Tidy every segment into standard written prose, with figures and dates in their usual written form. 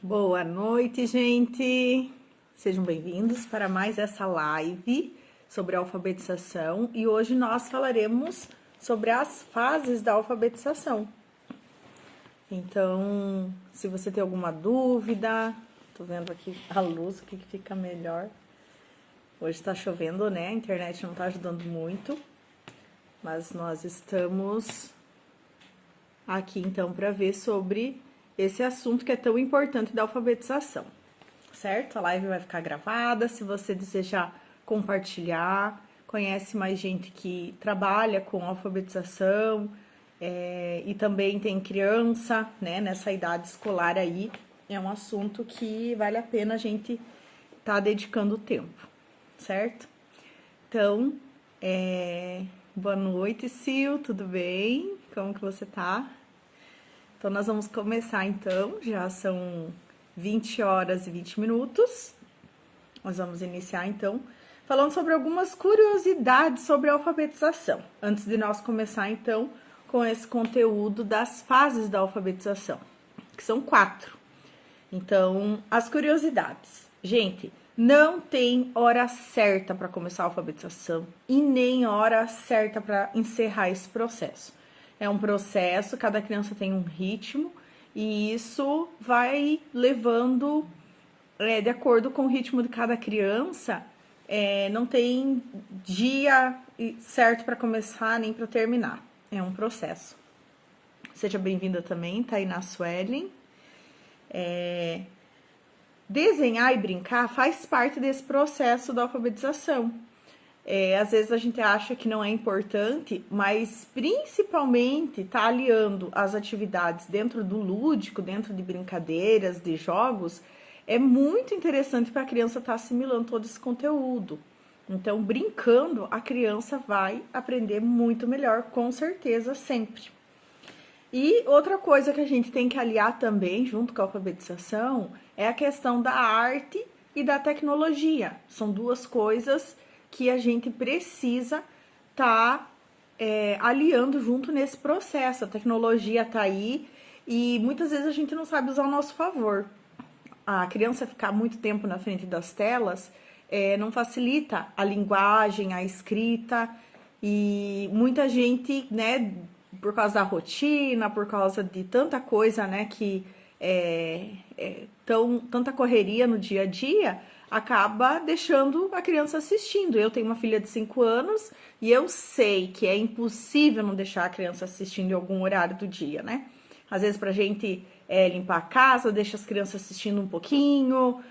Boa noite, gente! Sejam bem-vindos para mais essa live sobre alfabetização e hoje nós falaremos sobre as fases da alfabetização. Então, se você tem alguma dúvida, tô vendo aqui a luz, o que fica melhor. Hoje tá chovendo, né? A internet não tá ajudando muito, mas nós estamos aqui então para ver sobre esse assunto que é tão importante da alfabetização, certo? A live vai ficar gravada, se você desejar compartilhar, conhece mais gente que trabalha com alfabetização e também tem criança, né, nessa idade escolar aí, é um assunto que vale a pena a gente tá dedicando tempo, certo? Então, boa noite, Sil, tudo bem? Como que você tá? Então, nós vamos começar, então, já são 20 horas e 20 minutos. Nós vamos iniciar, então, falando sobre algumas curiosidades sobre a alfabetização. Antes de nós começar, então, com esse conteúdo das fases da alfabetização, que são 4. Então, as curiosidades. Gente, não tem hora certa para começar a alfabetização e nem hora certa para encerrar esse processo. É um processo, cada criança tem um ritmo e isso vai levando, de acordo com o ritmo de cada criança, não tem dia certo para começar nem para terminar. É um processo. Seja bem-vinda também, Tainá Suelen. Desenhar e brincar faz parte desse processo da alfabetização. Às vezes a gente acha que não é importante, mas principalmente tá aliando as atividades dentro do lúdico, dentro de brincadeiras, de jogos, é muito interessante para a criança estar assimilando todo esse conteúdo. Então, brincando, a criança vai aprender muito melhor, com certeza, sempre. E outra coisa que a gente tem que aliar também, junto com a alfabetização, é a questão da arte e da tecnologia. São duas coisas que a gente precisa estar aliando junto nesse processo. A tecnologia está aí e muitas vezes a gente não sabe usar ao nosso favor. A criança ficar muito tempo na frente das telas não facilita a linguagem, a escrita, e muita gente, né, por causa da rotina, por causa de tanta coisa, né, que tanta correria no dia a dia, acaba deixando a criança assistindo. Eu tenho uma filha de 5 anos e eu sei que é impossível não deixar a criança assistindo em algum horário do dia, né? Às vezes pra gente limpar a casa, deixa as crianças assistindo um pouquinho,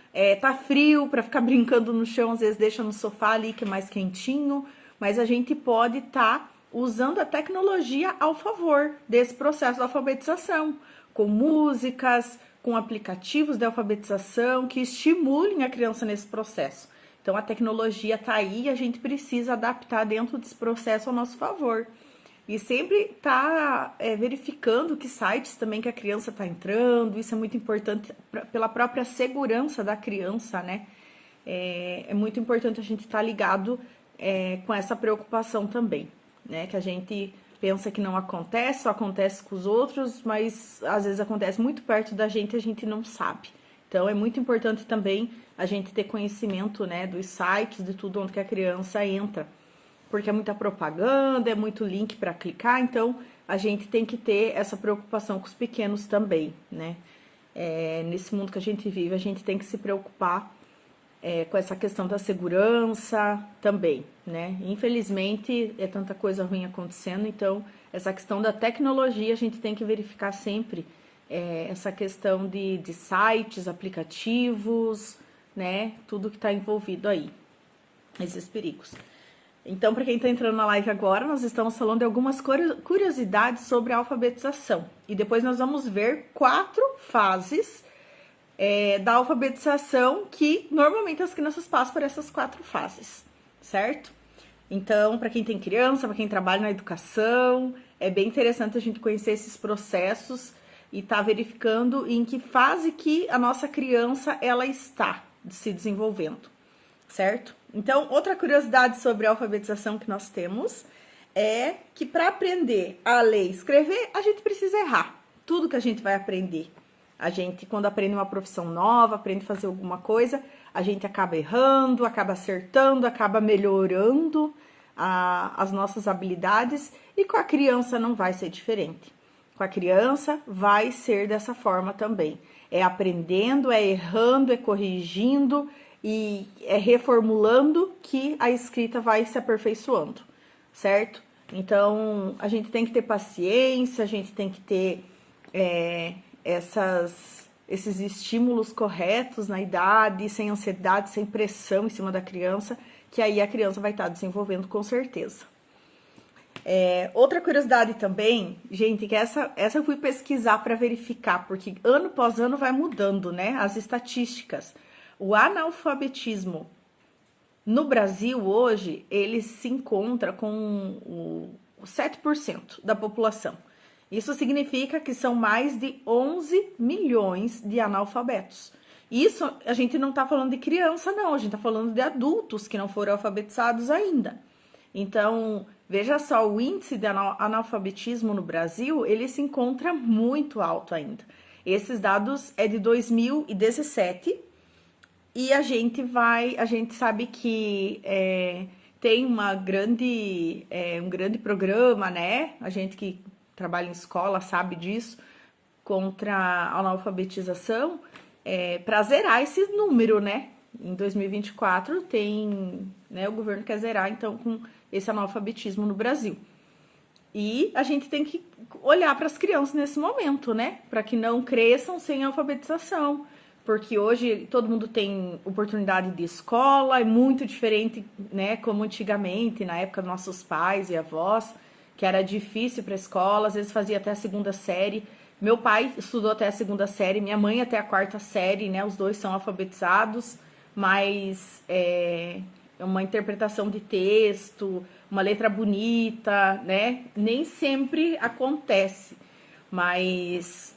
tá frio, pra ficar brincando no chão, às vezes deixa no sofá ali que é mais quentinho, mas a gente pode estar usando a tecnologia ao favor desse processo de alfabetização, com músicas, com aplicativos de alfabetização que estimulem a criança nesse processo. Então, a tecnologia está aí e a gente precisa adaptar dentro desse processo ao nosso favor. E sempre tá verificando que sites também que a criança está entrando, isso é muito importante pela própria segurança da criança, né? É muito importante a gente estar ligado com essa preocupação também, né? Que a gente pensa que não acontece, só acontece com os outros, mas às vezes acontece muito perto da gente e a gente não sabe. Então, é muito importante também a gente ter conhecimento, né, dos sites, de tudo onde que a criança entra, porque é muita propaganda, é muito link para clicar, então a gente tem que ter essa preocupação com os pequenos também, né? Nesse mundo que a gente vive, a gente tem que se preocupar com essa questão da segurança também, né? Infelizmente, é tanta coisa ruim acontecendo, então, essa questão da tecnologia, a gente tem que verificar sempre essa questão de sites, aplicativos, né? Tudo que está envolvido aí, esses perigos. Então, para quem está entrando na live agora, nós estamos falando de algumas curiosidades sobre a alfabetização. E depois nós vamos ver 4 fases da alfabetização que normalmente as crianças passam por essas 4 fases, certo? Então, para quem tem criança, para quem trabalha na educação, é bem interessante a gente conhecer esses processos e tá verificando em que fase que a nossa criança ela está se desenvolvendo, certo? Então, outra curiosidade sobre a alfabetização que nós temos é que para aprender a ler e escrever, a gente precisa errar tudo que a gente vai aprender. A gente, quando aprende uma profissão nova, aprende a fazer alguma coisa, a gente acaba errando, acaba acertando, acaba melhorando as nossas habilidades, e com a criança não vai ser diferente. Com a criança vai ser dessa forma também. É aprendendo, é errando, é corrigindo e é reformulando que a escrita vai se aperfeiçoando, certo? Então, a gente tem que ter paciência, a gente tem que ter esses estímulos corretos na idade, sem ansiedade, sem pressão em cima da criança, que aí a criança vai estar desenvolvendo com certeza. Outra curiosidade também, gente, que essa eu fui pesquisar para verificar, porque ano após ano vai mudando, né, as estatísticas. O analfabetismo no Brasil hoje, ele se encontra com o 7% da população. Isso significa que são mais de 11 milhões de analfabetos. Isso a gente não está falando de criança, não, a gente está falando de adultos que não foram alfabetizados ainda. Então, veja só, o índice de analfabetismo no Brasil, ele se encontra muito alto ainda. Esses dados é de 2017 e a gente sabe que tem um grande programa, né? A gente que trabalha em escola sabe disso, contra a analfabetização, para zerar esse número, né? Em 2024 tem, né, o governo quer zerar, então, com esse analfabetismo no Brasil. E a gente tem que olhar para as crianças nesse momento, né? Para que não cresçam sem alfabetização. Porque hoje todo mundo tem oportunidade de escola, é muito diferente, né? Como antigamente, na época dos nossos pais e avós, que era difícil para a escola, às vezes fazia até a 2ª série. Meu pai estudou até a 2ª série, minha mãe até a 4ª série, né? Os dois são alfabetizados, mas é uma interpretação de texto, uma letra bonita, né? Nem sempre acontece, mas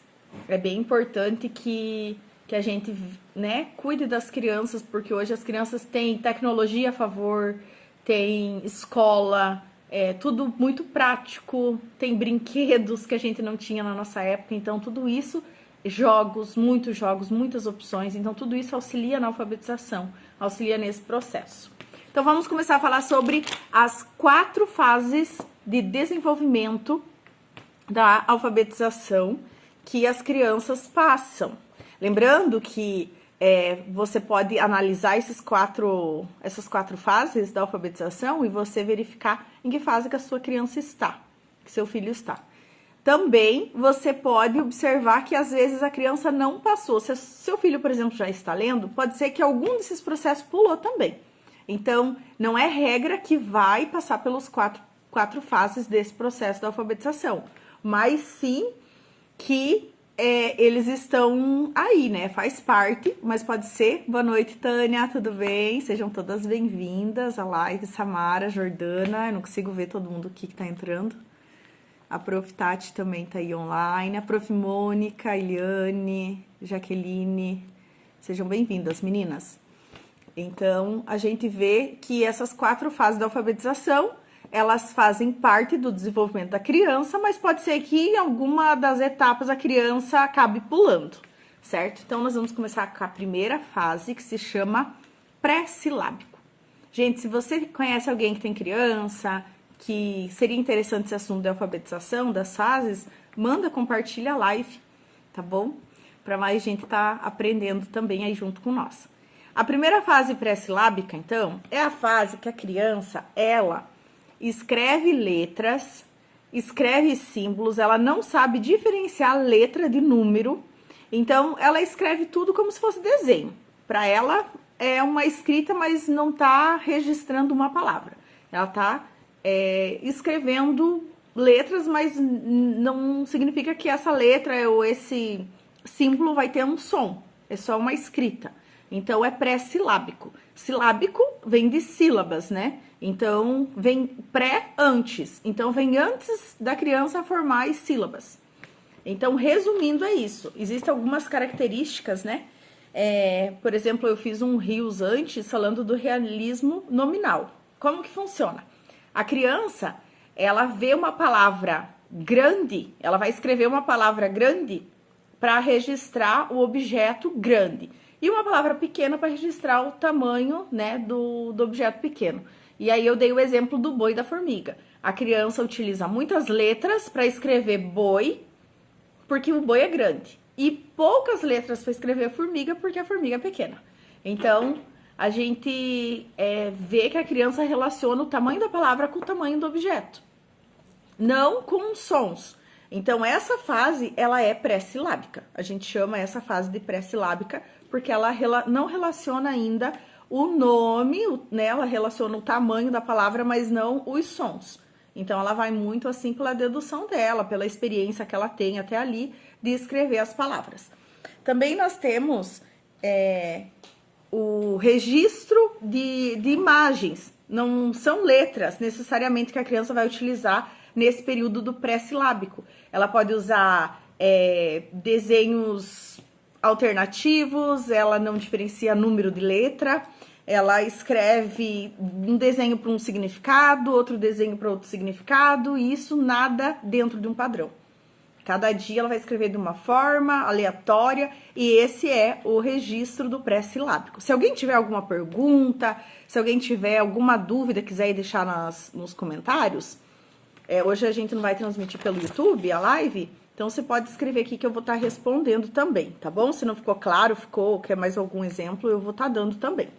é bem importante que a gente, né, cuide das crianças, porque hoje as crianças têm tecnologia a favor, tem escola, tudo muito prático, tem brinquedos que a gente não tinha na nossa época, então tudo isso, jogos, muitas opções, então tudo isso auxilia na alfabetização, auxilia nesse processo. Então vamos começar a falar sobre as 4 fases de desenvolvimento da alfabetização que as crianças passam. Lembrando que você pode analisar essas quatro fases da alfabetização e você verificar em que fase que a sua criança está, que seu filho está. Também você pode observar que às vezes a criança não passou. Se seu filho, por exemplo, já está lendo, pode ser que algum desses processos pulou também. Então, não é regra que vai passar pelos quatro fases desse processo da alfabetização, mas sim que eles estão aí, né? Faz parte, mas pode ser. Boa noite, Tânia, tudo bem? Sejam todas bem-vindas à live. Samara, Jordana, eu não consigo ver todo mundo aqui que tá entrando. A Prof. Tati também tá aí online. A Prof. Mônica, Eliane, Jaqueline. Sejam bem-vindas, meninas. Então, a gente vê que essas 4 fases da alfabetização, elas fazem parte do desenvolvimento da criança, mas pode ser que em alguma das etapas a criança acabe pulando, certo? Então, nós vamos começar com a primeira fase, que se chama pré-silábico. Gente, se você conhece alguém que tem criança, que seria interessante esse assunto de alfabetização, das fases, manda, compartilha a live, tá bom? Para mais gente tá aprendendo também aí junto com nós. A primeira fase pré-silábica, então, é a fase que a criança, ela escreve letras, escreve símbolos, ela não sabe diferenciar letra de número, então ela escreve tudo como se fosse desenho. Para ela é uma escrita, mas não está registrando uma palavra. Ela está escrevendo letras, mas não significa que essa letra ou esse símbolo vai ter um som, é só uma escrita. Então, é pré-silábico. Silábico vem de sílabas, né? Então, vem pré antes. Então, vem antes da criança formar as sílabas. Então, resumindo, é isso. Existem algumas características, né? Por exemplo, eu fiz um rios antes falando do realismo nominal. Como que funciona? A criança, ela vê uma palavra grande, ela vai escrever uma palavra grande. para registrar o objeto grande. E uma palavra pequena para registrar o tamanho, né, do objeto pequeno. E aí eu dei o exemplo do boi e da formiga. A criança utiliza muitas letras para escrever boi, porque o boi é grande. E poucas letras para escrever formiga, porque a formiga é pequena. Então, a gente vê que a criança relaciona o tamanho da palavra com o tamanho do objeto. Não com sons. Então, essa fase, ela é pré-silábica. A gente chama essa fase de pré-silábica porque ela não relaciona ainda o nome, né? Ela relaciona o tamanho da palavra, mas não os sons. Então, ela vai muito assim pela dedução dela, pela experiência que ela tem até ali de escrever as palavras. Também nós temos o registro de imagens. Não são letras necessariamente que a criança vai utilizar nesse período do pré-silábico. Ela pode usar desenhos alternativos, ela não diferencia número de letra, ela escreve um desenho para um significado, outro desenho para outro significado, e isso nada dentro de um padrão. Cada dia ela vai escrever de uma forma aleatória, e esse é o registro do pré-silábico. Se alguém tiver alguma pergunta, se alguém tiver alguma dúvida, quiser deixar nos comentários, hoje a gente não vai transmitir pelo YouTube a live, então você pode escrever aqui que eu vou estar respondendo também, tá bom? Se não ficou claro, quer mais algum exemplo, eu vou estar dando também.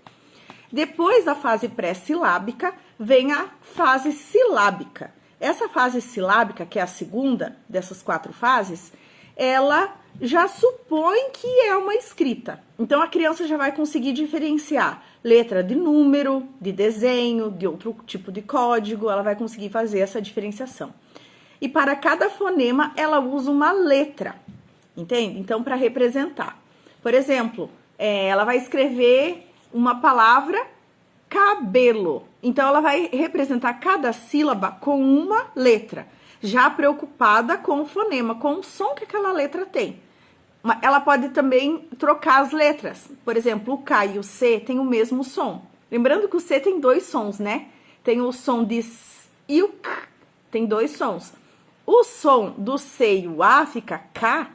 Depois da fase pré-silábica, vem a fase silábica. Essa fase silábica, que é a segunda dessas 4 fases, ela já supõe que é uma escrita. Então, a criança já vai conseguir diferenciar letra de número, de desenho, de outro tipo de código, ela vai conseguir fazer essa diferenciação. E para cada fonema, ela usa uma letra, entende? Então, para representar. Por exemplo, ela vai escrever uma palavra cabelo. Então, ela vai representar cada sílaba com uma letra, já preocupada com o fonema, com o som que aquela letra tem. Ela pode também trocar as letras. Por exemplo, o K e o C têm o mesmo som. Lembrando que o C tem 2 sons, né? Tem o som de S e o K. Tem 2 sons. O som do C e o A fica K.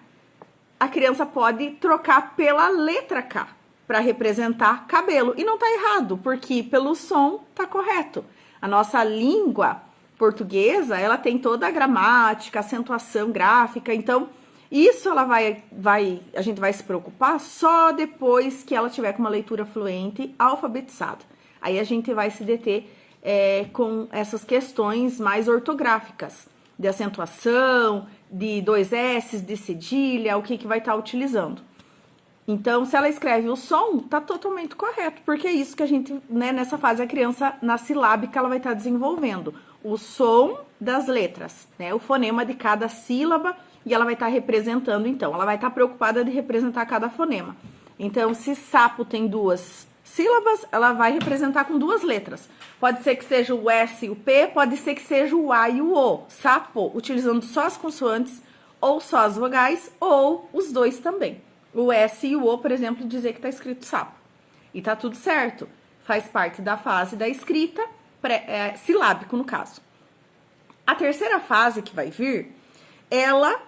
A criança pode trocar pela letra K para representar cabelo. E não tá errado, porque pelo som tá correto. A nossa língua portuguesa, ela tem toda a gramática, acentuação gráfica, então isso ela a gente vai se preocupar só depois que ela tiver com uma leitura fluente, alfabetizada. Aí a gente vai se deter com essas questões mais ortográficas, de acentuação, de 2 S's, de cedilha, o que vai estar utilizando. Então, se ela escreve o som, tá totalmente correto, porque é isso que a gente, né, nessa fase, a criança, na silábica, ela vai estar desenvolvendo o som das letras, né, o fonema de cada sílaba, e ela vai estar representando, então, ela vai estar preocupada de representar cada fonema. Então, se sapo tem 2 sílabas, ela vai representar com 2 letras. Pode ser que seja o S e o P, pode ser que seja o A e o O. Sapo, utilizando só as consoantes, ou só as vogais, ou os 2 também. O S e o O, por exemplo, dizer que tá escrito sapo. E tá tudo certo. Faz parte da fase da escrita, silábico no caso. A terceira fase que vai vir, ela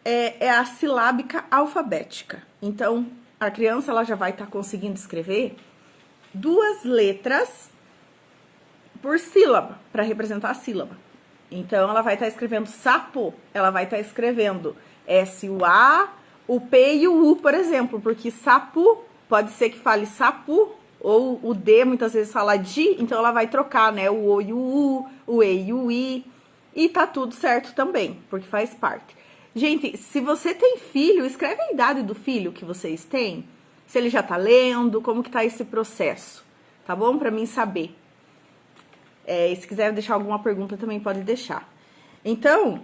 é a silábica alfabética. Então, a criança ela já vai estar conseguindo escrever 2 letras por sílaba, para representar a sílaba. Então, ela vai estar escrevendo sapo, ela vai estar escrevendo S-U-A, o P e o U, por exemplo, porque sapu, pode ser que fale sapu, ou o D muitas vezes fala di, então ela vai trocar, né, o O e o U, o E e o I, e tá tudo certo também, porque faz parte. Gente, se você tem filho, escreve a idade do filho que vocês têm, se ele já tá lendo, como que tá esse processo, tá bom? Pra mim saber. E se quiser deixar alguma pergunta também pode deixar. Então,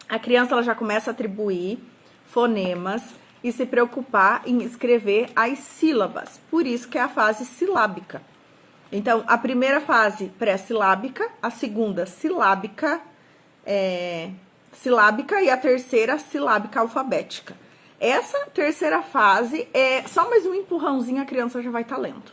a criança ela já começa a atribuir fonemas e se preocupar em escrever as sílabas. Por isso que é a fase silábica. Então, a primeira fase pré-silábica, a segunda silábica e a terceira silábica alfabética. Essa terceira fase é só mais um empurrãozinho, a criança já vai estar lendo.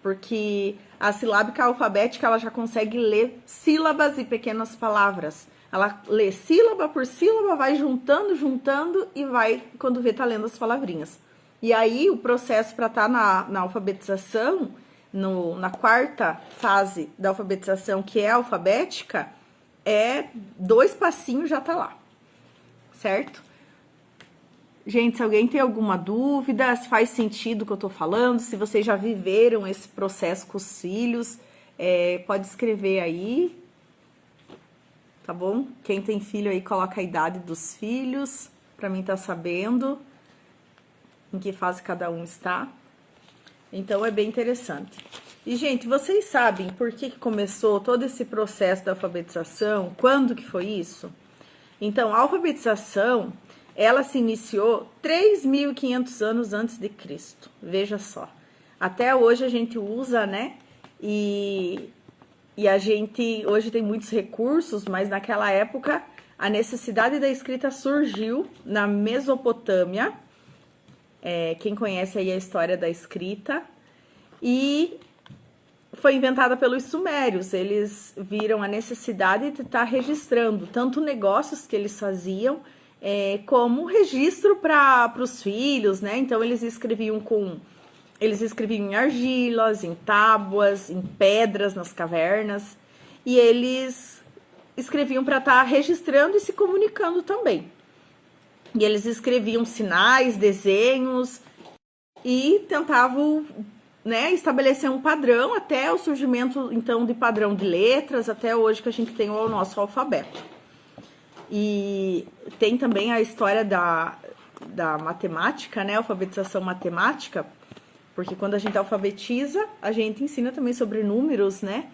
Porque a silábica alfabética ela já consegue ler sílabas e pequenas palavras. Ela lê sílaba por sílaba, vai juntando, juntando e vai, quando vê, tá lendo as palavrinhas. E aí, o processo para estar na alfabetização, na quarta fase da alfabetização, que é alfabética, 2 passinhos já tá lá, certo? Gente, se alguém tem alguma dúvida, se faz sentido o que eu tô falando, se vocês já viveram esse processo com os filhos, pode escrever aí, tá bom? Quem tem filho aí, coloca a idade dos filhos, pra mim tá sabendo em que fase cada um está. Então, é bem interessante. E, gente, vocês sabem por que começou todo esse processo da alfabetização? Quando que foi isso? Então, a alfabetização, ela se iniciou 3.500 anos antes de Cristo. Veja só. Até hoje a gente usa, né? E a gente hoje tem muitos recursos, mas naquela época a necessidade da escrita surgiu na Mesopotâmia. Quem conhece aí a história da escrita, e foi inventada pelos sumérios. Eles viram a necessidade de estar registrando tanto negócios que eles faziam, como registro para os filhos, né? Então eles escreviam em argilas, em tábuas, em pedras nas cavernas, e eles escreviam para estar registrando e se comunicando também. E eles escreviam sinais, desenhos e tentavam, né, estabelecer um padrão até o surgimento, então, de padrão de letras, até hoje que a gente tem o nosso alfabeto. E tem também a história da matemática, né, alfabetização matemática, porque quando a gente alfabetiza, a gente ensina também sobre números, né?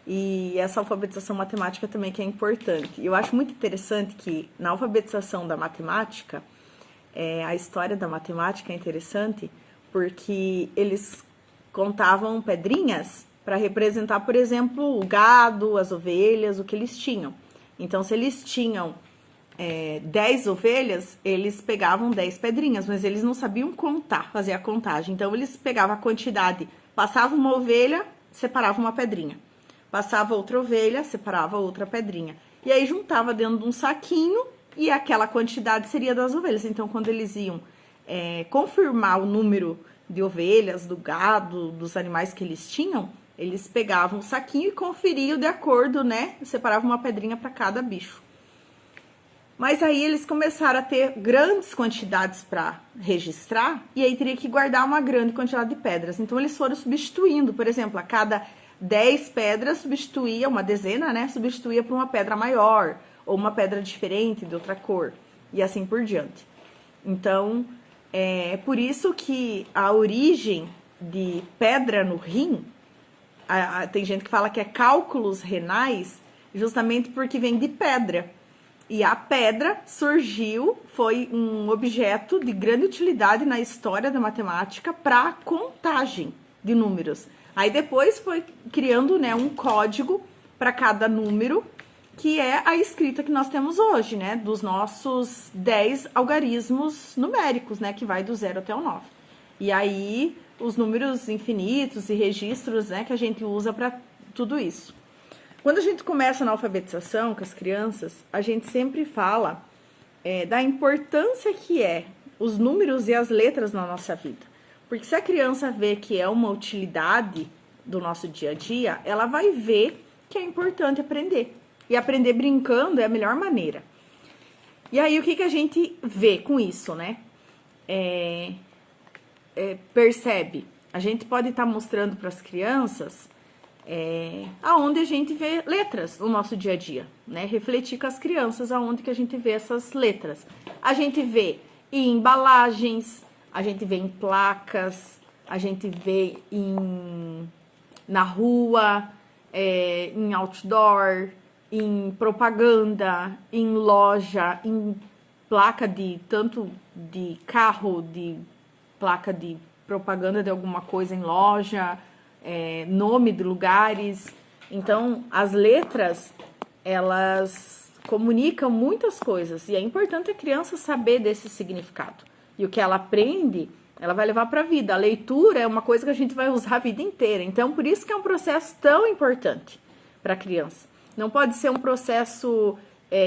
E essa alfabetização matemática também que é importante. E eu acho muito interessante que na alfabetização da matemática, a história da matemática é interessante porque eles contavam pedrinhas para representar, por exemplo, o gado, as ovelhas, o que eles tinham. Então, se eles tinham 10 ovelhas, eles pegavam 10 pedrinhas, mas eles não sabiam contar, fazer a contagem. Então, eles pegavam a quantidade, passava uma ovelha, separava uma pedrinha. Passava outra ovelha, separava outra pedrinha. E aí juntava dentro de um saquinho e aquela quantidade seria das ovelhas. Então, quando eles iam confirmar o número de ovelhas, do gado, dos animais que eles tinham, eles pegavam o saquinho e conferiam de acordo, né? Separavam uma pedrinha para cada bicho. Mas aí eles começaram a ter grandes quantidades para registrar e aí teria que guardar uma grande quantidade de pedras. Então, eles foram substituindo, por exemplo, a cada 10 pedras substituía, uma dezena, né? Substituía por uma pedra maior, ou uma pedra diferente, de outra cor, e assim por diante. Então, é por isso que a origem de pedra no rim, tem gente que fala que é cálculos renais, justamente porque vem de pedra. E a pedra surgiu, foi um objeto de grande utilidade na história da matemática para contagem de números. Aí depois foi criando, né, um código para cada número, que é a escrita que nós temos hoje, né, dos nossos 10 algarismos numéricos, né, que vai do 0 até o 9. E aí os números infinitos e registros, né, que a gente usa para tudo isso. Quando a gente começa na alfabetização com as crianças, a gente sempre fala da importância que é os números e as letras na nossa vida. Porque se a criança vê que é uma utilidade do nosso dia a dia, ela vai ver que é importante aprender. E aprender brincando é a melhor maneira. E aí, o que a gente vê com isso, né? Percebe? A gente pode estar mostrando para as crianças aonde a gente vê letras no nosso dia a dia, né? Refletir com as crianças aonde que a gente vê essas letras. A gente vê em embalagens, a gente vê em placas, a gente vê na rua, em outdoor, em propaganda, em loja, em placa tanto de carro, de placa de propaganda de alguma coisa em loja, nome de lugares. Então, as letras, elas comunicam muitas coisas e é importante a criança saber desse significado. E o que ela aprende, ela vai levar para a vida. A leitura é uma coisa que a gente vai usar a vida inteira. Então, por isso que é um processo tão importante para a criança. Não pode ser um processo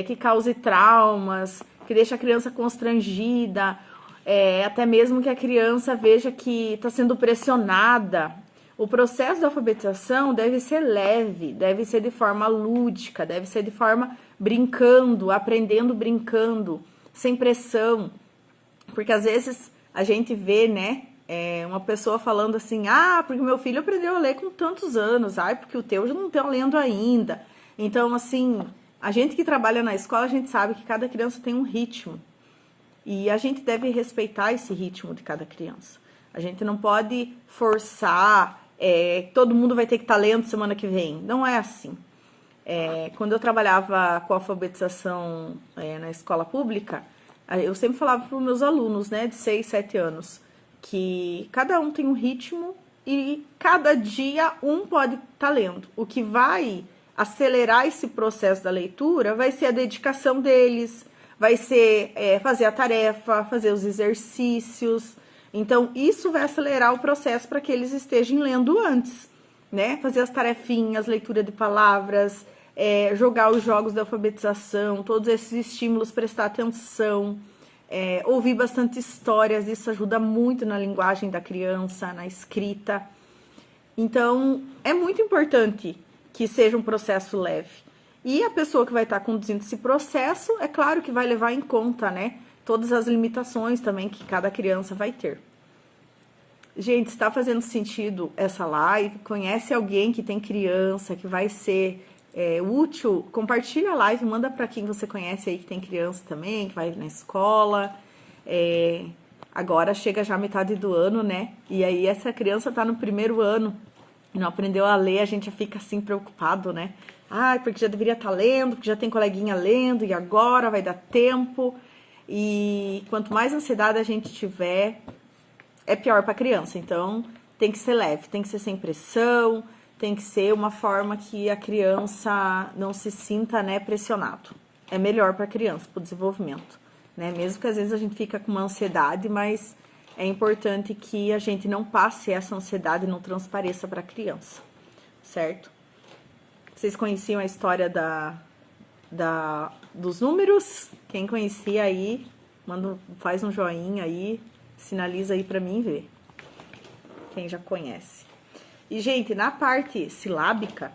que cause traumas, que deixe a criança constrangida, até mesmo que a criança veja que está sendo pressionada. O processo da alfabetização deve ser leve, deve ser de forma lúdica, deve ser de forma brincando, aprendendo brincando, sem pressão. Porque às vezes a gente vê, né, uma pessoa falando assim, porque meu filho aprendeu a ler com tantos anos, porque o teu já não está lendo ainda. Então, assim, a gente que trabalha na escola, a gente sabe que cada criança tem um ritmo. E a gente deve respeitar esse ritmo de cada criança. A gente não pode forçar, todo mundo vai ter que estar lendo semana que vem. Não é assim. Quando eu trabalhava com alfabetização na escola pública, eu sempre falava para os meus alunos, né, de 6, 7 anos, que cada um tem um ritmo e cada dia um pode estar lendo. O que vai acelerar esse processo da leitura vai ser a dedicação deles, vai ser fazer a tarefa, fazer os exercícios. Então, isso vai acelerar o processo para que eles estejam lendo antes, né? Fazer as tarefinhas, leitura de palavras, jogar os jogos da alfabetização, todos esses estímulos, prestar atenção, ouvir bastante histórias, isso ajuda muito na linguagem da criança, na escrita. Então, é muito importante que seja um processo leve. E a pessoa que vai estar conduzindo esse processo, é claro que vai levar em conta, né, todas as limitações também que cada criança vai ter. Gente, está fazendo sentido essa live? Conhece alguém que tem criança, que vai ser útil? Compartilha a live, manda para quem você conhece aí que tem criança também, que vai na escola. Agora chega já a metade do ano, né? E aí essa criança tá no primeiro ano e não aprendeu a ler, a gente já fica assim preocupado, né? Porque já deveria estar lendo, porque já tem coleguinha lendo e agora vai dar tempo. E quanto mais ansiedade a gente tiver, é pior para a criança. Então, tem que ser leve, tem que ser sem pressão, tem que ser uma forma que a criança não se sinta, né, pressionado. É melhor para a criança, para o desenvolvimento, né? Mesmo que às vezes a gente fica com uma ansiedade, mas é importante que a gente não passe essa ansiedade e não transpareça para a criança, certo? Vocês conheciam a história dos números? Quem conhecia aí, faz um joinha aí, sinaliza aí pra mim ver. Quem já conhece. E, gente, na parte silábica,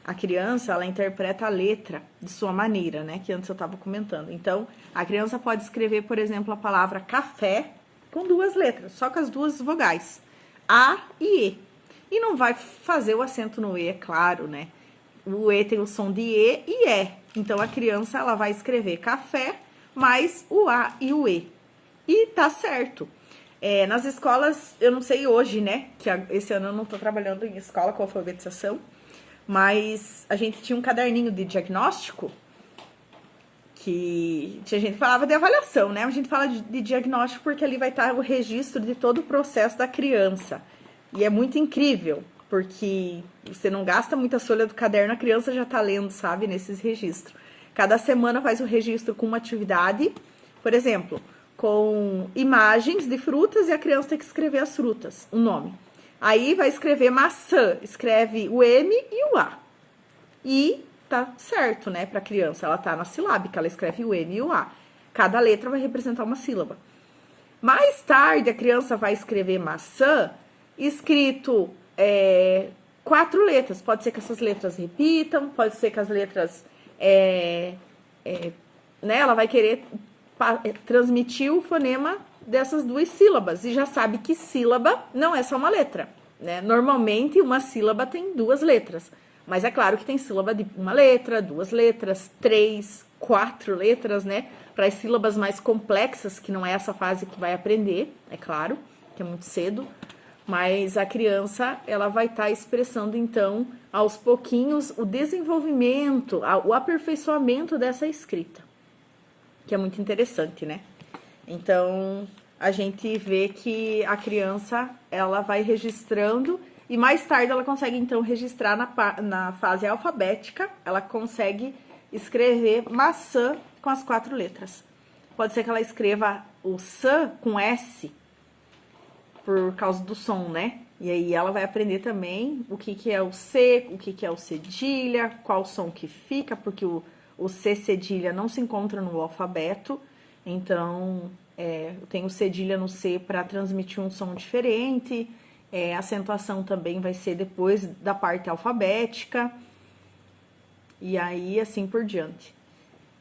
a criança, ela interpreta a letra de sua maneira, né? Que antes eu tava comentando. Então, a criança pode escrever, por exemplo, a palavra café com 2 letras, só com as 2 vogais. A e E. E não vai fazer o acento no E, é claro, né? O E tem o som de E e E. Então, a criança, ela vai escrever café mais o A e o E. E tá certo. Nas escolas, eu não sei hoje, né? Que esse ano eu não tô trabalhando em escola com alfabetização. Mas a gente tinha um caderninho de diagnóstico que a gente falava de avaliação, né? A gente fala de diagnóstico porque ali vai estar o registro de todo o processo da criança. E é muito incrível, porque você não gasta muita folha do caderno, a criança já tá lendo, sabe, nesses registros. Cada semana faz o registro com uma atividade, por exemplo, com imagens de frutas e a criança tem que escrever as frutas, o nome. Aí vai escrever maçã, escreve o M e o A. E tá certo, né, pra criança, ela tá na silábica, ela escreve o M e o A. Cada letra vai representar uma sílaba. Mais tarde, a criança vai escrever maçã, escrito 4 letras. Pode ser que essas letras repitam, pode ser que as letras, né, ela vai querer transmitir o fonema dessas 2 sílabas. E já sabe que sílaba não é só uma letra, né? Normalmente, uma sílaba tem 2 letras. Mas é claro que tem sílaba de 1 letra, 2 letras, 3, 4 letras, né? Para as sílabas mais complexas, que não é essa fase que vai aprender, é claro, que é muito cedo. Mas a criança, ela vai estar expressando, então, aos pouquinhos, o desenvolvimento, o aperfeiçoamento dessa escrita, que é muito interessante, né? Então, a gente vê que a criança, ela vai registrando e mais tarde ela consegue, então, registrar na fase alfabética, ela consegue escrever maçã com as 4 letras. Pode ser que ela escreva o sã com S, por causa do som, né? E aí ela vai aprender também o que é o C, o que é o cedilha, qual som que fica, porque o O C cedilha não se encontra no alfabeto, então eu tenho cedilha no C para transmitir um som diferente. A acentuação também vai ser depois da parte alfabética. E aí, assim por diante.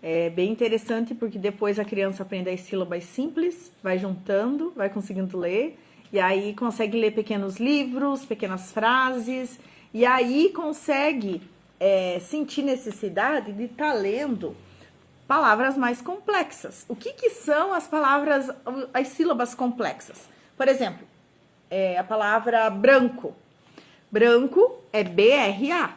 É bem interessante porque depois a criança aprende as sílabas simples, vai juntando, vai conseguindo ler, e aí consegue ler pequenos livros, pequenas frases, e aí consegue sentir necessidade de estar lendo palavras mais complexas. O que são as palavras, as sílabas complexas? Por exemplo, a palavra branco. Branco é B-R-A.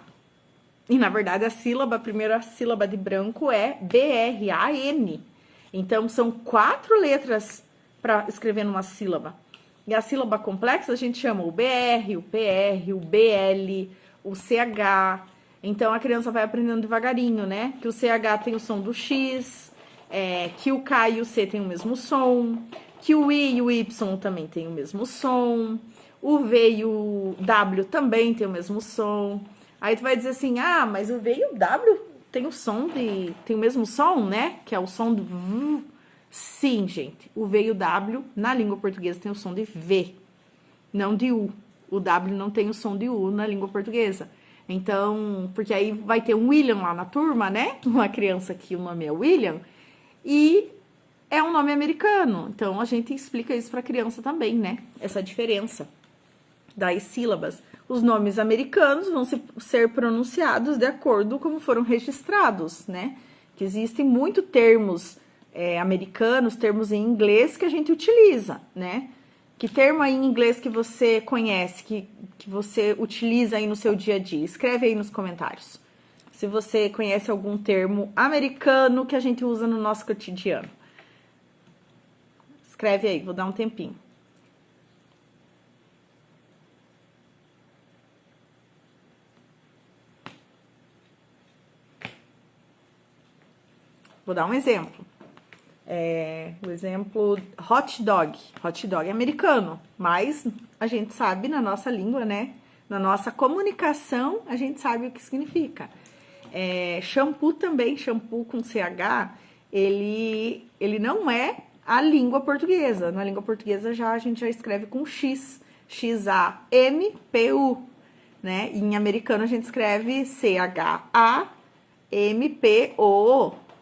E, na verdade, a primeira sílaba de branco é B-R-A-N. Então, são 4 letras para escrever numa sílaba. E a sílaba complexa a gente chama o BR, o PR, o BL, o CH. Então, a criança vai aprendendo devagarinho, né? Que o CH tem o som do X, que o K e o C tem o mesmo som, que o I e o Y também tem o mesmo som, o V e o W também tem o mesmo som. Aí tu vai dizer assim, mas o V e o W tem o mesmo som, né? Que é o som do V. Sim, gente. O V e o W, na língua portuguesa, tem o som de V, não de U. O W não tem o som de U na língua portuguesa. Então, porque aí vai ter um William lá na turma, né? Uma criança que o nome é William. E é um nome americano. Então, a gente explica isso pra criança também, né? Essa diferença das sílabas. Os nomes americanos vão ser pronunciados de acordo como foram registrados, né? Que existem muitos termos americanos, termos em inglês que a gente utiliza, né? Que termo aí em inglês que você conhece, que você utiliza aí no seu dia a dia? Escreve aí nos comentários. Se você conhece algum termo americano que a gente usa no nosso cotidiano. Escreve aí, vou dar um tempinho. Vou dar um exemplo. O exemplo hot dog. Hot dog é americano, mas a gente sabe na nossa língua, né? Na nossa comunicação, a gente sabe o que significa. Shampoo também, shampoo com CH, ele não é a língua portuguesa. Na língua portuguesa a gente já escreve com X, X-A-M-P-U, né? E em americano a gente escreve C-H-A-M-P-O,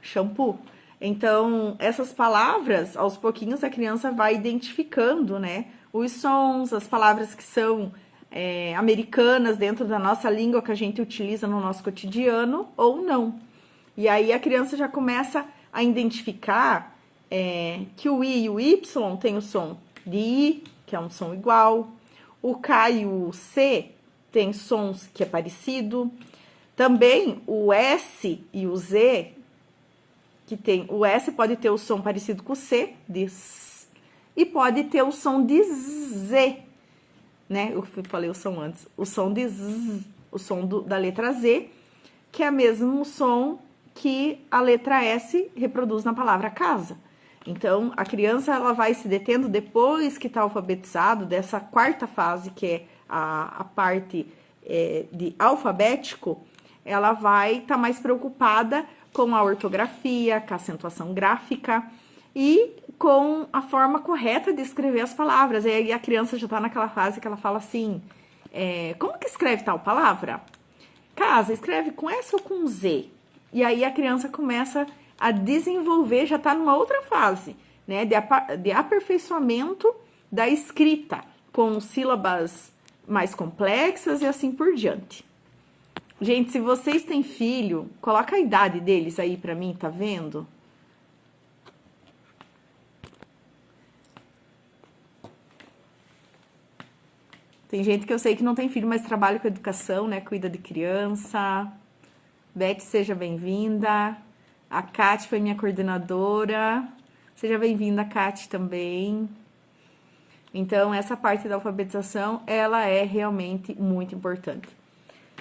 shampoo. Então, essas palavras, aos pouquinhos, a criança vai identificando, né? Os sons, as palavras que são americanas dentro da nossa língua que a gente utiliza no nosso cotidiano ou não. E aí a criança já começa a identificar que o I e o Y tem o som de I, que é um som igual. O K e o C tem sons que é parecido. Também o S e o Z, o S pode ter o som parecido com o C, de S, e pode ter o som de Z, né? Eu falei o som antes. O som de Z, o som da letra Z, que é o mesmo som que a letra S reproduz na palavra casa. Então, a criança ela vai se detendo depois que está alfabetizado, dessa 4ª fase, que é a parte de alfabético, ela vai estar mais preocupada com a ortografia, com a acentuação gráfica e com a forma correta de escrever as palavras. E aí a criança já está naquela fase que ela fala assim, como que escreve tal palavra? Casa, escreve com S ou com Z? E aí a criança começa a desenvolver, já está numa outra fase, né, de aperfeiçoamento da escrita, com sílabas mais complexas e assim por diante. Gente, se vocês têm filho, coloca a idade deles aí pra mim, tá vendo? Tem gente que eu sei que não tem filho, mas trabalha com educação, né? Cuida de criança. Beth, seja bem-vinda. A Kate foi minha coordenadora. Seja bem-vinda, Kate, também. Então, essa parte da alfabetização, ela é realmente muito importante.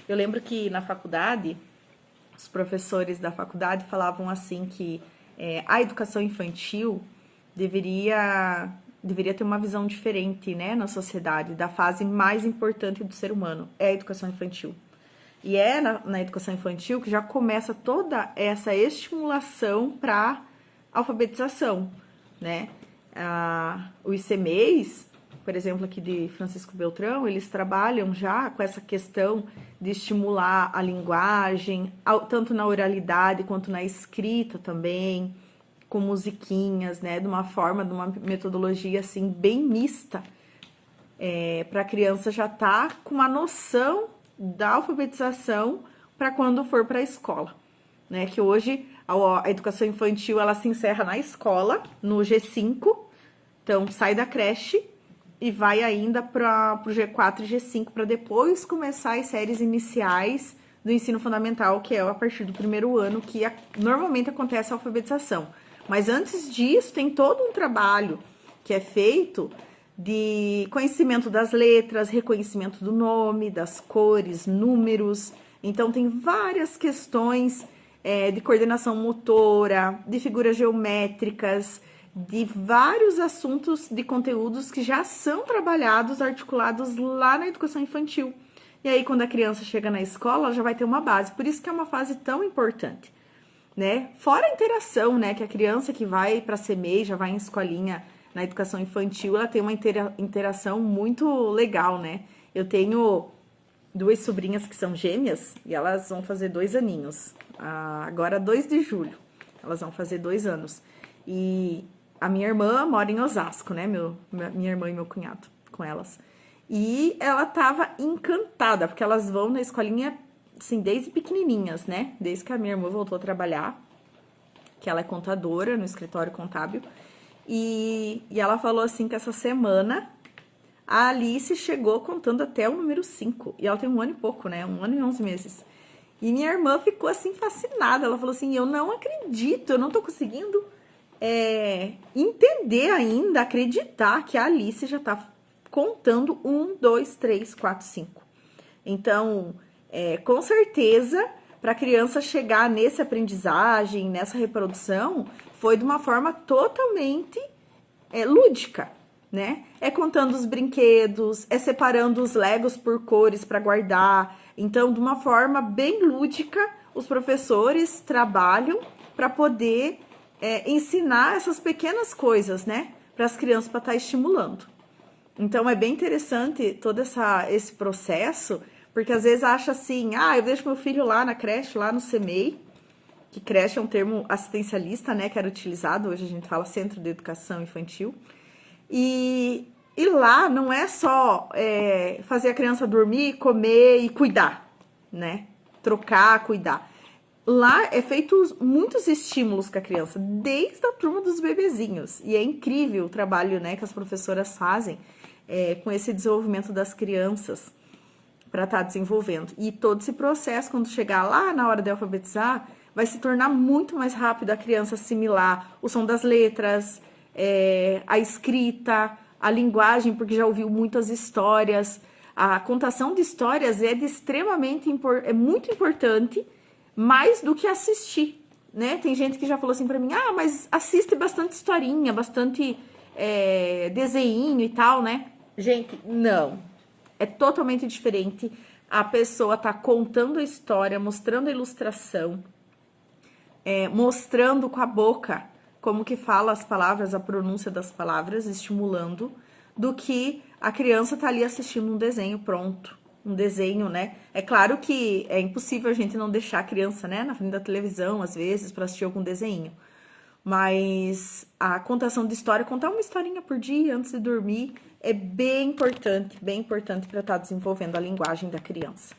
Eu lembro que na faculdade, os professores da faculdade falavam assim que a educação infantil deveria ter uma visão diferente, né, na sociedade, da fase mais importante do ser humano, é a educação infantil. E é na educação infantil que já começa toda essa estimulação para alfabetização, né? O ICMEIs, por exemplo, aqui de Francisco Beltrão, eles trabalham já com essa questão de estimular a linguagem, tanto na oralidade quanto na escrita também, com musiquinhas, né? De uma metodologia assim bem mista, para a criança já estar com uma noção da alfabetização para quando for para a escola, né? Que hoje a educação infantil ela se encerra na escola, no G5, então sai da creche e vai ainda para o G4 e G5 para depois começar as séries iniciais do ensino fundamental, que é a partir do primeiro ano que normalmente acontece a alfabetização. Mas antes disso tem todo um trabalho que é feito de conhecimento das letras, reconhecimento do nome, das cores, números. Então, tem várias questões de coordenação motora, de figuras geométricas, de vários assuntos de conteúdos que já são trabalhados, articulados lá na educação infantil. E aí, quando a criança chega na escola, ela já vai ter uma base. Por isso que é uma fase tão importante, né? Fora a interação, né? Que a criança que vai para a CMEI, já vai em escolinha, na educação infantil, ela tem uma interação muito legal, né? Eu tenho duas sobrinhas que são gêmeas e elas vão fazer 2 aninhos. Agora, 2 de julho, elas vão fazer 2 anos. E a minha irmã mora em Osasco, né? Minha irmã e meu cunhado, com elas. E ela tava encantada, porque elas vão na escolinha, assim, desde pequenininhas, né? Desde que a minha irmã voltou a trabalhar, que ela é contadora no escritório contábil. E ela falou assim que essa semana a Alice chegou contando até o número 5. E ela tem 1 ano e pouco, né? 1 ano e 11 meses. E minha irmã ficou assim fascinada. Ela falou assim, eu não acredito, eu não tô conseguindo entender ainda, acreditar que a Alice já tá contando 1, 2, 3, 4, 5. Então, com certeza, para a criança chegar nessa aprendizagem, nessa reprodução, foi de uma forma totalmente lúdica, né? É contando os brinquedos, é separando os Legos por cores para guardar. Então, de uma forma bem lúdica, os professores trabalham para poder ensinar essas pequenas coisas, né? Para as crianças, para estar estimulando. Então, é bem interessante todo esse processo, porque às vezes acha assim, eu deixo meu filho lá na creche, lá no CMEI, que creche é um termo assistencialista, né, que era utilizado, hoje a gente fala Centro de Educação Infantil, e lá não é só fazer a criança dormir, comer e cuidar, né, trocar, cuidar. Lá é feito muitos estímulos com a criança, desde a turma dos bebezinhos, e é incrível o trabalho, né, que as professoras fazem com esse desenvolvimento das crianças, para estar desenvolvendo. E todo esse processo, quando chegar lá na hora de alfabetizar, vai se tornar muito mais rápido a criança assimilar o som das letras, a escrita, a linguagem, porque já ouviu muitas histórias. A contação de histórias é muito importante, mais do que assistir, né? Tem gente que já falou assim para mim, mas assiste bastante historinha, bastante desenho e tal, né? Gente, não. É totalmente diferente. A pessoa tá contando a história, mostrando a ilustração, mostrando com a boca como que fala as palavras, a pronúncia das palavras, estimulando, do que a criança tá ali assistindo um desenho pronto. Um desenho, né? É claro que é impossível a gente não deixar a criança, né, na frente da televisão, às vezes, para assistir algum desenho. Mas a contação de história, contar uma historinha por dia antes de dormir, é bem importante para estar desenvolvendo a linguagem da criança.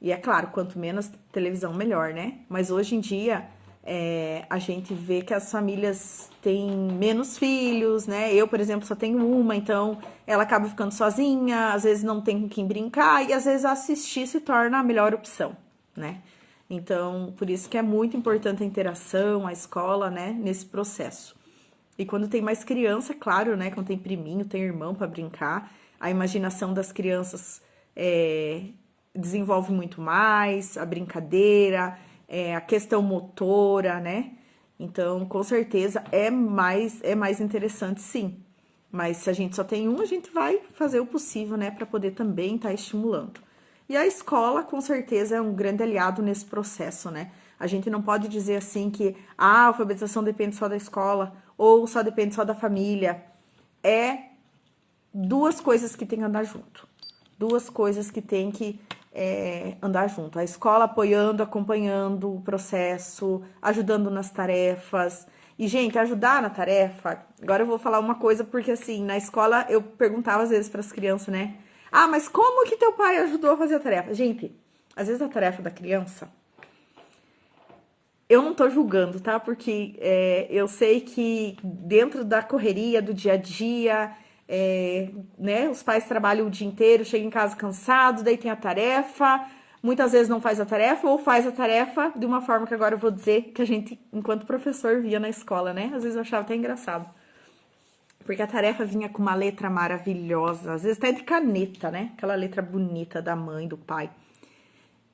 E é claro, quanto menos televisão, melhor, né? Mas hoje em dia, a gente vê que as famílias têm menos filhos, né? Eu, por exemplo, só tenho uma, então ela acaba ficando sozinha, às vezes não tem com quem brincar, e às vezes assistir se torna a melhor opção, né? Então, por isso que é muito importante a interação, a escola, né, nesse processo. E quando tem mais criança, claro, né, quando tem priminho, tem irmão para brincar, a imaginação das crianças desenvolve muito mais, a brincadeira, a questão motora, né? Então, com certeza, é mais interessante, sim. Mas se a gente só tem um, a gente vai fazer o possível, né, para poder também estar estimulando. E a escola, com certeza, é um grande aliado nesse processo, né? A gente não pode dizer assim que a alfabetização depende só da escola ou só depende só da família. É duas coisas que tem que andar junto. Duas coisas que tem que andar junto. A escola apoiando, acompanhando o processo, ajudando nas tarefas. E, gente, ajudar na tarefa... Agora eu vou falar uma coisa, porque, assim, na escola eu perguntava às vezes para as crianças, né? Ah, mas como que teu pai ajudou a fazer a tarefa? Gente, às vezes a tarefa da criança... Eu não tô julgando, tá? Porque eu sei que dentro da correria do dia a dia, né? Os pais trabalham o dia inteiro, chegam em casa cansados, daí tem a tarefa. Muitas vezes não faz a tarefa ou faz a tarefa de uma forma que agora eu vou dizer que a gente, enquanto professor, via na escola, né? Às vezes eu achava até engraçado. Porque a tarefa vinha com uma letra maravilhosa, às vezes até de caneta, né? Aquela letra bonita da mãe, do pai.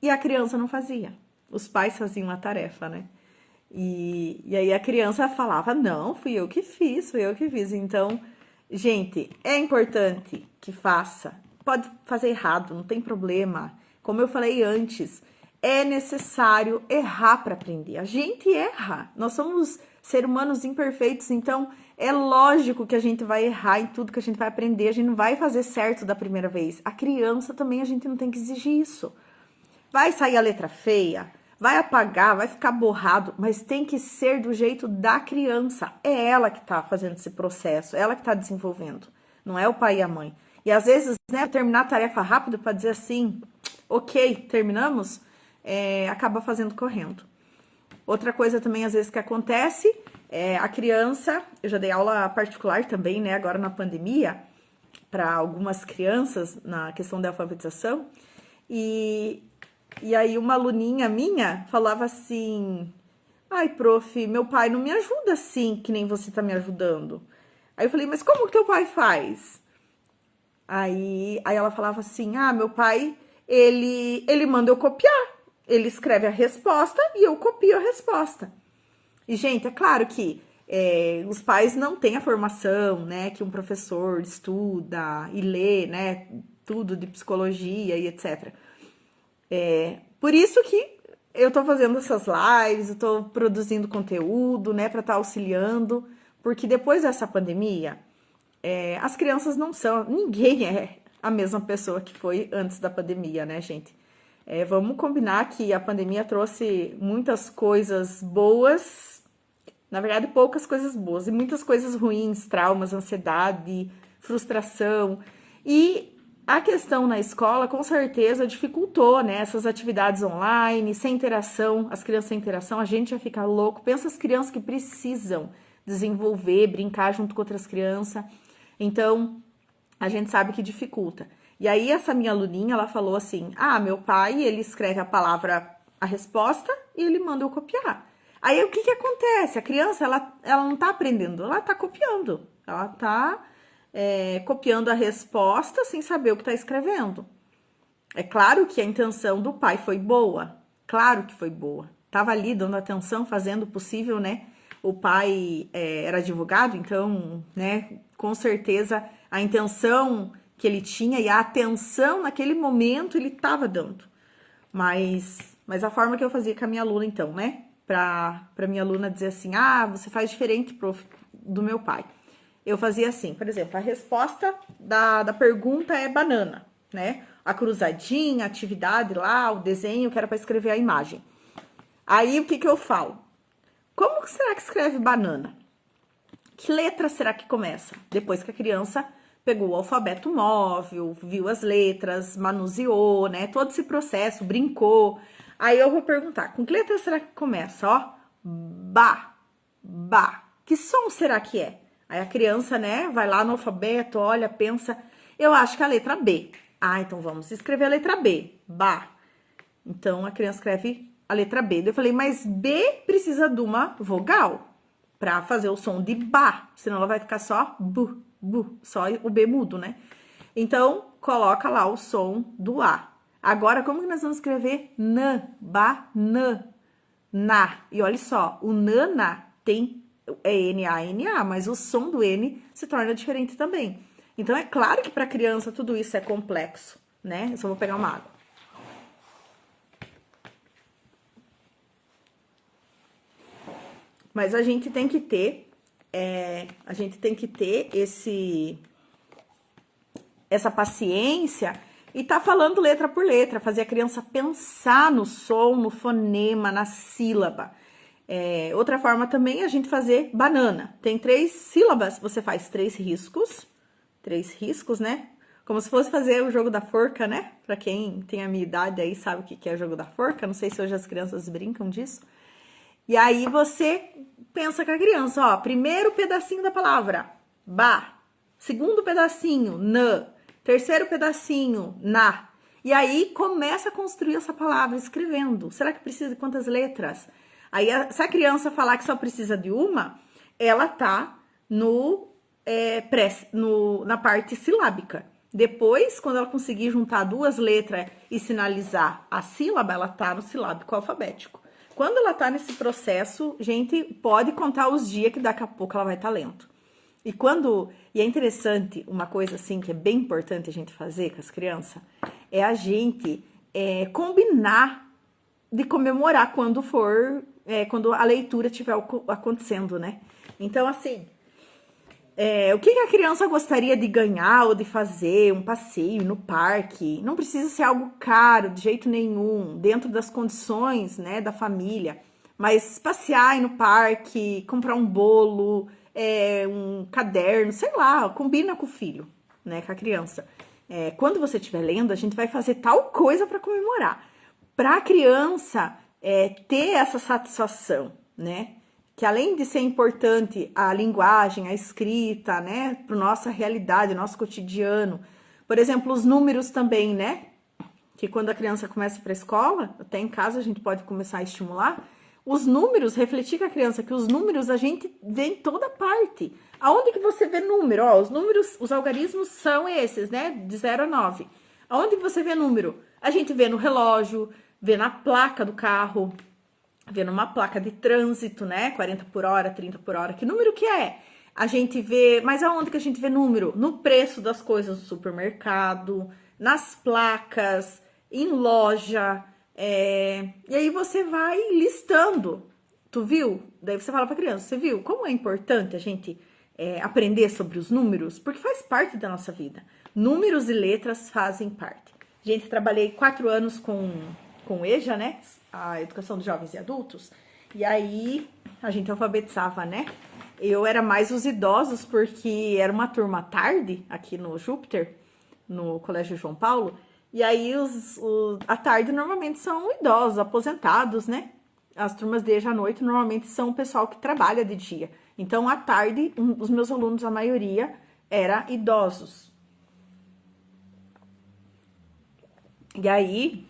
E a criança não fazia. Os pais faziam a tarefa, né? E aí a criança falava, não, fui eu que fiz, fui eu que fiz. Então, gente, é importante que faça. Pode fazer errado, não tem problema. Como eu falei antes, é necessário errar para aprender. A gente erra. Nós somos seres humanos imperfeitos, então é lógico que a gente vai errar em tudo que a gente vai aprender. A gente não vai fazer certo da primeira vez. A criança também, a gente não tem que exigir isso. Vai sair a letra feia, vai apagar, vai ficar borrado, mas tem que ser do jeito da criança. É ela que tá fazendo esse processo, ela que tá desenvolvendo, não é o pai e a mãe. E às vezes, né, terminar a tarefa rápido para dizer assim, ok, terminamos, acaba fazendo correndo. Outra coisa também, às vezes, que acontece, a criança, eu já dei aula particular também, né, agora na pandemia, para algumas crianças, na questão da alfabetização, e aí uma aluninha minha falava assim, ai, prof, meu pai não me ajuda assim, que nem você tá me ajudando. Aí eu falei, mas como que teu pai faz? Aí ela falava assim, ah, meu pai, ele manda eu copiar. Ele escreve a resposta e eu copio a resposta. E, gente, é claro que os pais não têm a formação, né, que um professor estuda e lê, né, tudo de psicologia e etc. Por isso que eu tô fazendo essas lives, eu tô produzindo conteúdo, né, pra estar auxiliando, porque depois dessa pandemia, as crianças não são, ninguém é a mesma pessoa que foi antes da pandemia, né, gente? Vamos combinar que a pandemia trouxe muitas coisas boas, na verdade, poucas coisas boas, e muitas coisas ruins, traumas, ansiedade, frustração. E a questão na escola, com certeza, dificultou, né? Essas atividades online, sem interação, as crianças sem interação, a gente já fica louco. Pensa as crianças que precisam desenvolver, brincar junto com outras crianças. Então, a gente sabe que dificulta. E aí, essa minha aluninha, ela falou assim, ah, meu pai, ele escreve a palavra, a resposta, e ele manda eu copiar. Aí, o que que acontece? A criança, ela não tá aprendendo, ela tá copiando. Ela tá copiando a resposta sem saber o que tá escrevendo. É claro que a intenção do pai foi boa. Claro que foi boa. Tava ali dando atenção, fazendo o possível, né? O pai era advogado, então, né? Com certeza, a intenção que ele tinha e a atenção naquele momento ele tava dando. Mas a forma que eu fazia com a minha aluna, então, né? Pra minha aluna dizer assim, ah, você faz diferente, prof, do meu pai. Eu fazia assim, por exemplo, a resposta da pergunta é banana, né? A cruzadinha, a atividade lá, o desenho que era para escrever a imagem. Aí, o que que eu falo? Como será que escreve banana? Que letra será que começa? Depois que a criança pegou o alfabeto móvel, viu as letras, manuseou, né? Todo esse processo, brincou. Aí eu vou perguntar, com que letra será que começa? Ó, ba, ba. Que som será que é? Aí a criança, né, vai lá no alfabeto, olha, pensa, eu acho que é a letra B. Ah, então vamos escrever a letra B, ba. Então a criança escreve a letra B. Eu falei, mas B precisa de uma vogal para fazer o som de ba, senão ela vai ficar só bu, bu, só o B mudo, né? Então, coloca lá o som do A. Agora, como que nós vamos escrever nã, ba, nã, na? E olha só, o nana tem N-A-N-A, mas o som do N se torna diferente também. Então, é claro que para criança tudo isso é complexo, né? Eu só vou pegar uma água. Mas a gente tem que ter, essa paciência e tá falando letra por letra, fazer a criança pensar no som, no fonema, na sílaba. Outra forma também é a gente fazer banana. Tem 3 sílabas, você faz 3 riscos, né? Como se fosse fazer o jogo da forca, né? Pra quem tem a minha idade aí sabe o que é o jogo da forca. Não sei se hoje as crianças brincam disso. E aí você pensa com a criança, ó, primeiro pedacinho da palavra, ba. Segundo pedacinho, nã. Terceiro pedacinho, na. E aí começa a construir essa palavra escrevendo. Será que precisa de quantas letras? Aí, se a criança falar que só precisa de uma, ela tá na parte silábica. Depois, quando ela conseguir juntar 2 letras e sinalizar a sílaba, ela tá no silábico alfabético. Quando ela tá nesse processo, gente, pode contar os dias que daqui a pouco ela vai estar lendo. E é interessante, uma coisa assim que é bem importante a gente fazer com as crianças, é a gente combinar de comemorar quando quando a leitura estiver acontecendo, né? Então, assim, o que a criança gostaria de ganhar ou de fazer, um passeio no parque, não precisa ser algo caro de jeito nenhum, dentro das condições, né, da família, mas passear no parque, comprar um bolo, um caderno, sei lá, combina com o filho, né, com a criança. Quando você estiver lendo, a gente vai fazer tal coisa para comemorar. Para a criança ter essa satisfação, né? Que além de ser importante a linguagem, a escrita, né? Para nossa realidade, nosso cotidiano. Por exemplo, os números também, né? Que quando a criança começa para a escola, até em casa a gente pode começar a estimular. Os números, refletir com a criança que os números a gente vê em toda parte. Aonde que você vê número? Ó, os números, os algarismos são esses, né? De 0 a 9. Aonde que você vê número? A gente vê no relógio, vê na placa do carro, vê numa placa de trânsito, né? 40 por hora, 30 por hora. Que número que é? A gente vê... Mas aonde que a gente vê número? No preço das coisas no supermercado, nas placas, em loja. E aí você vai listando. Tu viu? Daí você fala pra criança, você viu como é importante a gente aprender sobre os números? Porque faz parte da nossa vida. Números e letras fazem parte. Gente, trabalhei 4 anos com o EJA, né? A Educação de Jovens e Adultos. E aí, a gente alfabetizava, né? Eu era mais os idosos, porque era uma turma à tarde, aqui no Júpiter, no Colégio João Paulo. E aí, à tarde, normalmente são idosos, aposentados, né? As turmas de EJA à noite, normalmente, são o pessoal que trabalha de dia. Então, à tarde, os meus alunos, a maioria, era idosos. E aí,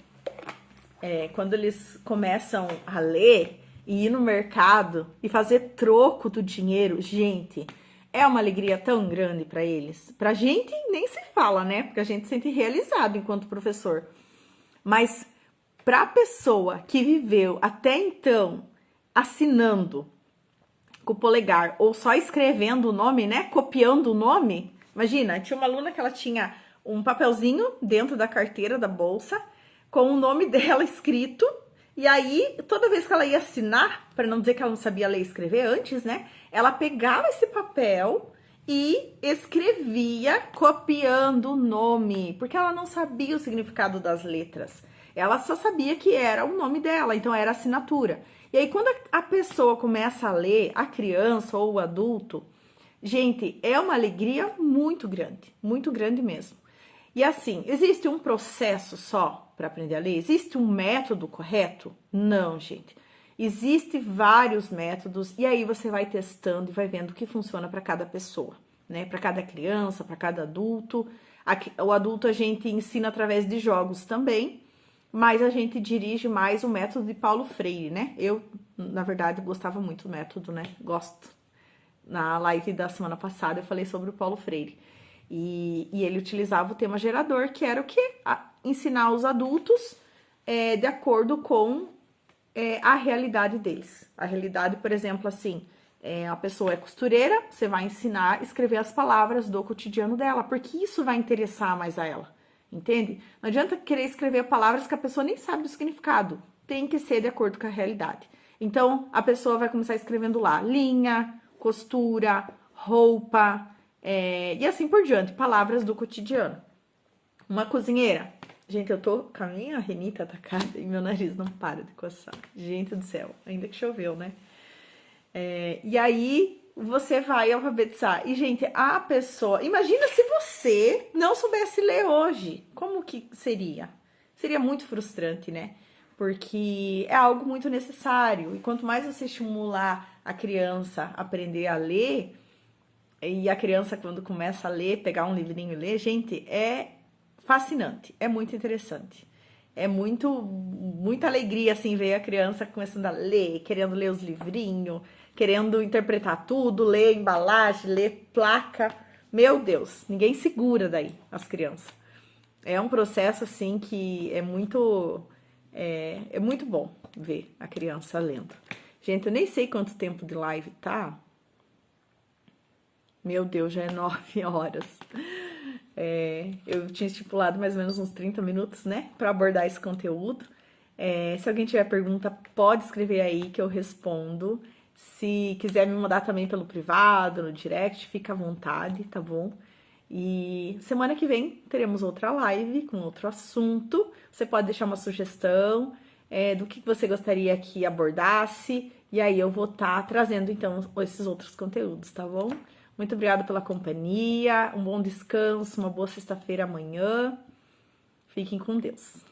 quando eles começam a ler e ir no mercado e fazer troco do dinheiro, gente, é uma alegria tão grande para eles. Pra gente nem se fala, né? Porque a gente se sente realizado enquanto professor. Mas pra pessoa que viveu até então assinando com o polegar ou só escrevendo o nome, né? Copiando o nome. Imagina, tinha uma aluna que ela tinha um papelzinho dentro da carteira da bolsa com o nome dela escrito, e aí toda vez que ela ia assinar, para não dizer que ela não sabia ler e escrever antes, né? Ela pegava esse papel e escrevia copiando o nome, porque ela não sabia o significado das letras. Ela só sabia que era o nome dela, então era assinatura. E aí quando a pessoa começa a ler, a criança ou o adulto, gente, é uma alegria muito grande mesmo. E assim, existe um processo só para aprender a ler? Existe um método correto? Não, gente. Existem vários métodos e aí você vai testando e vai vendo o que funciona para cada pessoa, né? Para cada criança, para cada adulto. O adulto a gente ensina através de jogos também, mas a gente dirige mais o método de Paulo Freire, né? Eu, na verdade, gostava muito do método, né? Gosto. Na live da semana passada eu falei sobre o Paulo Freire. E ele utilizava o tema gerador, que era o quê? Ensinar os adultos de acordo com a realidade deles. A realidade, por exemplo, assim, a pessoa é costureira, você vai ensinar a escrever as palavras do cotidiano dela, porque isso vai interessar mais a ela, entende? Não adianta querer escrever palavras que a pessoa nem sabe do significado, tem que ser de acordo com a realidade. Então, a pessoa vai começar escrevendo lá linha, costura, roupa, e assim por diante, palavras do cotidiano. Uma cozinheira. Gente, eu tô com a minha renita atacada e meu nariz não para de coçar. Gente do céu, ainda que choveu, né? E aí, você vai alfabetizar. E, gente, a pessoa... Imagina se você não soubesse ler hoje. Como que seria? Seria muito frustrante, né? Porque é algo muito necessário. E quanto mais você estimular a criança a aprender a ler, e a criança, quando começa a ler, pegar um livrinho e ler, gente, é fascinante, é muito interessante. É muita alegria, assim, ver a criança começando a ler, querendo ler os livrinhos, querendo interpretar tudo, ler embalagem, ler placa. Meu Deus, ninguém segura daí as crianças. É um processo, assim, que é muito bom ver a criança lendo. Gente, eu nem sei quanto tempo de live tá. Meu Deus, já é 9 horas. Eu tinha estipulado mais ou menos uns 30 minutos, né, para abordar esse conteúdo. Se alguém tiver pergunta, pode escrever aí que eu respondo. Se quiser me mandar também pelo privado, no direct, fica à vontade, tá bom? E semana que vem teremos outra live com outro assunto. Você pode deixar uma sugestão do que você gostaria que abordasse. E aí eu vou estar trazendo então esses outros conteúdos, tá bom? Muito obrigada pela companhia, um bom descanso, uma boa sexta-feira amanhã. Fiquem com Deus.